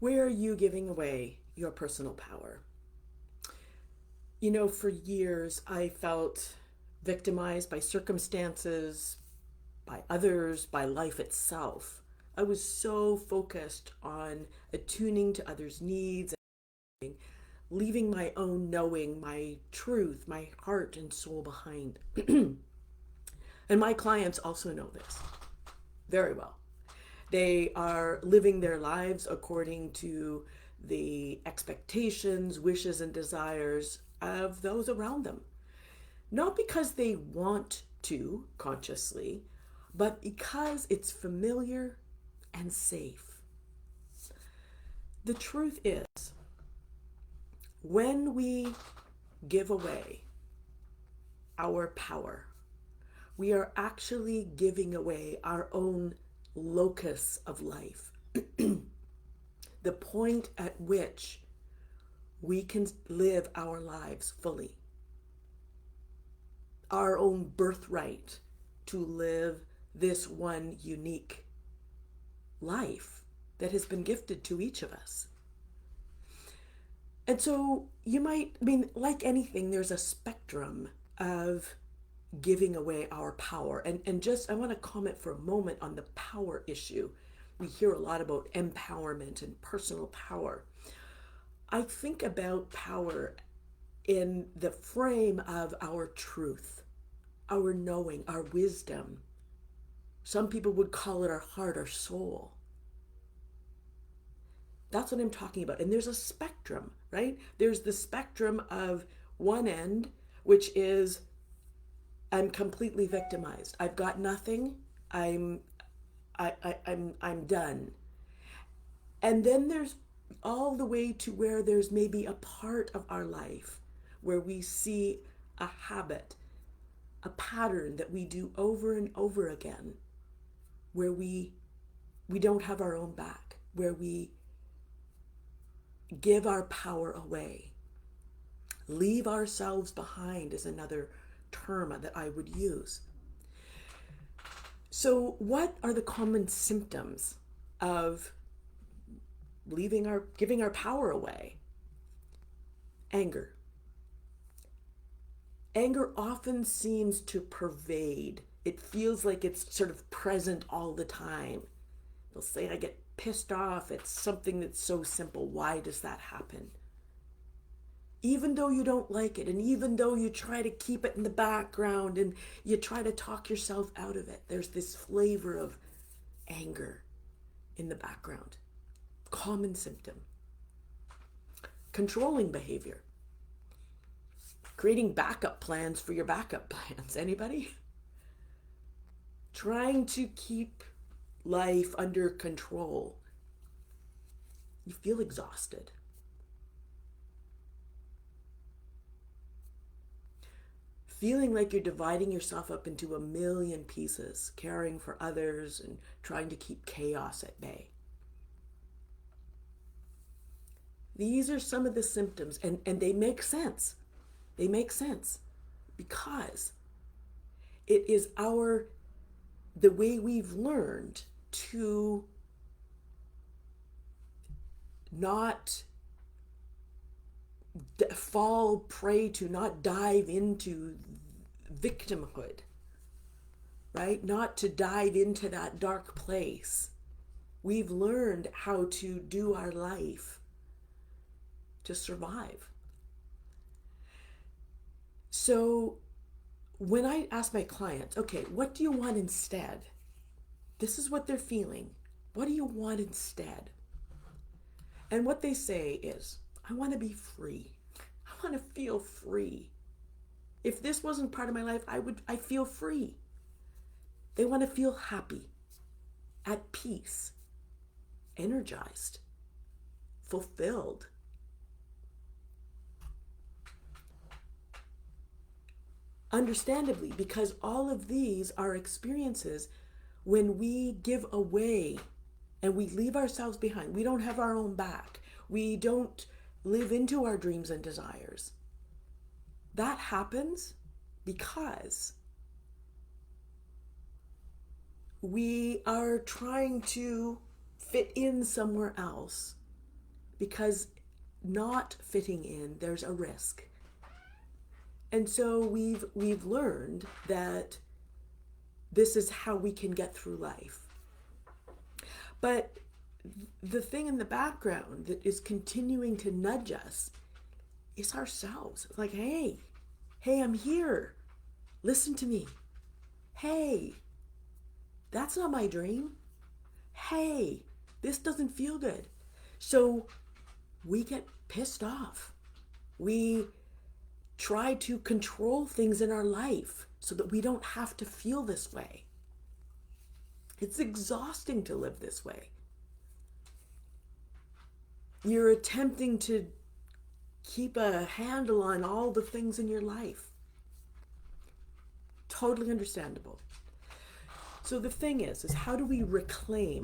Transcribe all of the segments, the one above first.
Where are you giving away your personal power? You know, for years I felt victimized by circumstances, by others, by life itself. I was so focused on attuning to others' needs, leaving my own knowing, my truth, my heart and soul behind. And my clients also know this very well. They are living their lives according to the expectations, wishes, and desires of those around them. Not because they want to consciously, but because it's familiar and safe. The truth is, when we give away our power, we are actually giving away our own locus of life, the point at which we can live our lives fully, our own birthright to live this one unique life that has been gifted to each of us. And so you might, like anything, there's a spectrum of giving away our power. And just, I want to comment for a moment on the power issue. We hear a lot about empowerment and personal power. I think about power in the frame of our truth, our knowing, our wisdom. Some people would call it our heart, our soul. That's what I'm talking about. And there's a spectrum, right? There's the spectrum of one end, which is I'm completely victimized. I've got nothing. I'm done. And then there's all the way to where there's maybe a part of our life where we see a habit, a pattern that we do over and over again, where we don't have our own back, where we give our power away. Leave ourselves behind is another term that I would use. So what are the common symptoms of giving our power away? Anger. Anger often seems to pervade. It feels like it's sort of present all the time. They'll say, I get pissed off. It's something that's so simple. Why does that happen? Even though you don't like it, and even though you try to keep it in the background and you try to talk yourself out of it, there's this flavor of anger in the background. Common symptom. Controlling behavior. Creating backup plans for your backup plans. Anybody? Trying to keep life under control. You feel exhausted. Feeling like you're dividing yourself up into a million pieces, caring for others and trying to keep chaos at bay. These are some of the symptoms, and they make sense. They make sense because it is the way we've learned to not fall prey to, not dive into victimhood, right? Not to dive into that dark place. We've learned how to do our life to survive. So when I ask my clients, okay, what do you want instead? This is what they're feeling. What do you want instead? And what they say is, I want to be free. I want to feel free. If this wasn't part of my life, I feel free. They want to feel happy, at peace, energized, fulfilled. Understandably, because all of these are experiences when we give away and we leave ourselves behind. We don't have our own back. We don't live into our dreams and desires. That happens because we are trying to fit in somewhere else because not fitting in, there's a risk. And so we've learned that this is how we can get through life. But the thing in the background that is continuing to nudge us is ourselves. It's like, hey, I'm here. Listen to me. Hey, that's not my dream. Hey, this doesn't feel good. So we get pissed off. We try to control things in our life so that we don't have to feel this way. It's exhausting to live this way. You're attempting to keep a handle on all the things in your life. Totally understandable. So the thing is how do we reclaim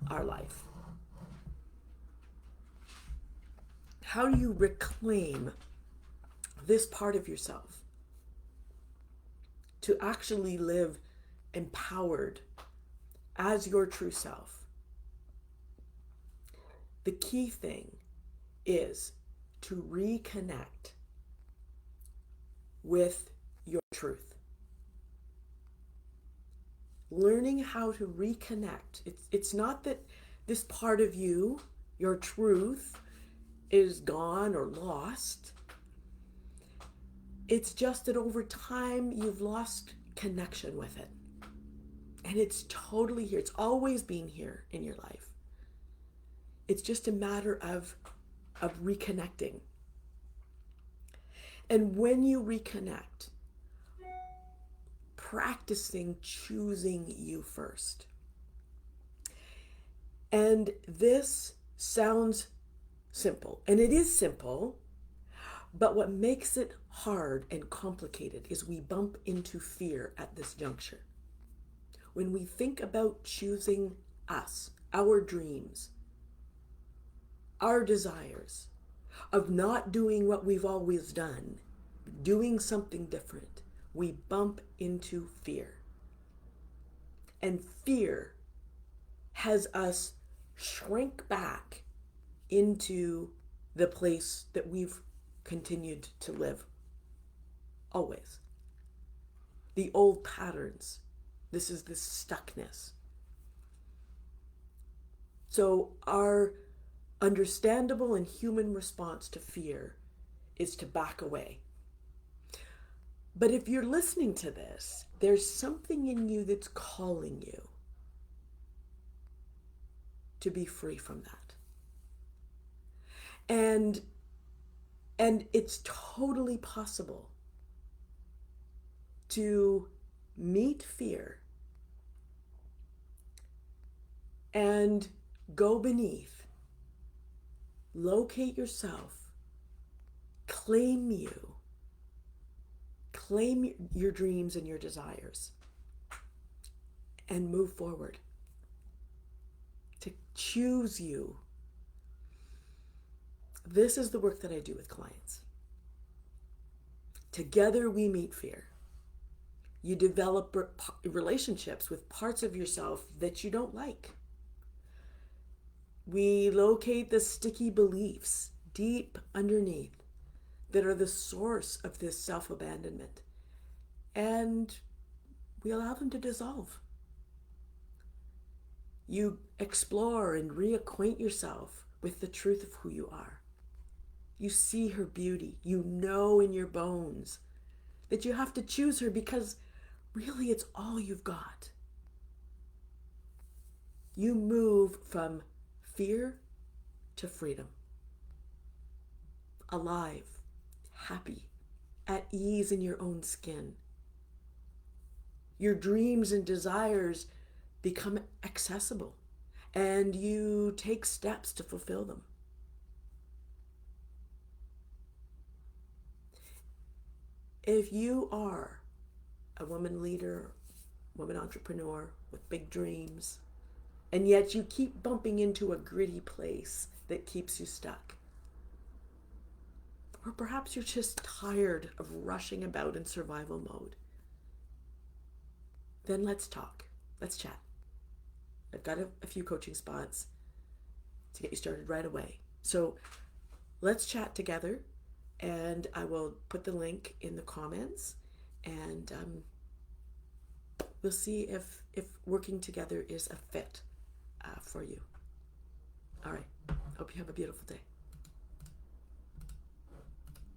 our life? How do you reclaim this part of yourself to actually live empowered as your true self? The key thing is to reconnect with your truth. Learning how to reconnect. It's not that this part of you, your truth, is gone or lost. It's just that over time you've lost connection with it. And it's totally here. It's always been here in your life. It's just a matter of reconnecting. And when you reconnect, practicing choosing you first. And this sounds simple, and it is simple, but what makes it hard and complicated is we bump into fear at this juncture. When we think about choosing us, our dreams, our desires, of not doing what we've always done, doing something different, we bump into fear. And fear has us shrink back into the place that we've continued to live always. The old patterns. This is this stuckness. So our understandable and human response to fear is to back away. But if you're listening to this, there's something in you that's calling you to be free from that. And it's totally possible to meet fear and go beneath, locate yourself, claim you, claim your dreams and your desires, and move forward. To choose you. This is the work that I do with clients. Together we meet fear. You develop relationships with parts of yourself that you don't like. We locate the sticky beliefs deep underneath that are the source of this self-abandonment. And we allow them to dissolve. You explore and reacquaint yourself with the truth of who you are. You see her beauty. You know in your bones that you have to choose her because really it's all you've got. You move from fear to freedom. Alive, happy, at ease in your own skin. Your dreams and desires become accessible, and you take steps to fulfill them. If you are a woman leader, woman entrepreneur with big dreams, and yet you keep bumping into a gritty place that keeps you stuck, or perhaps you're just tired of rushing about in survival mode, then let's talk. Let's chat. I've got a few coaching spots to get you started right away. So let's chat together, and I will put the link in the comments, and we'll see if working together is a fit for you. All right. Hope you have a beautiful day.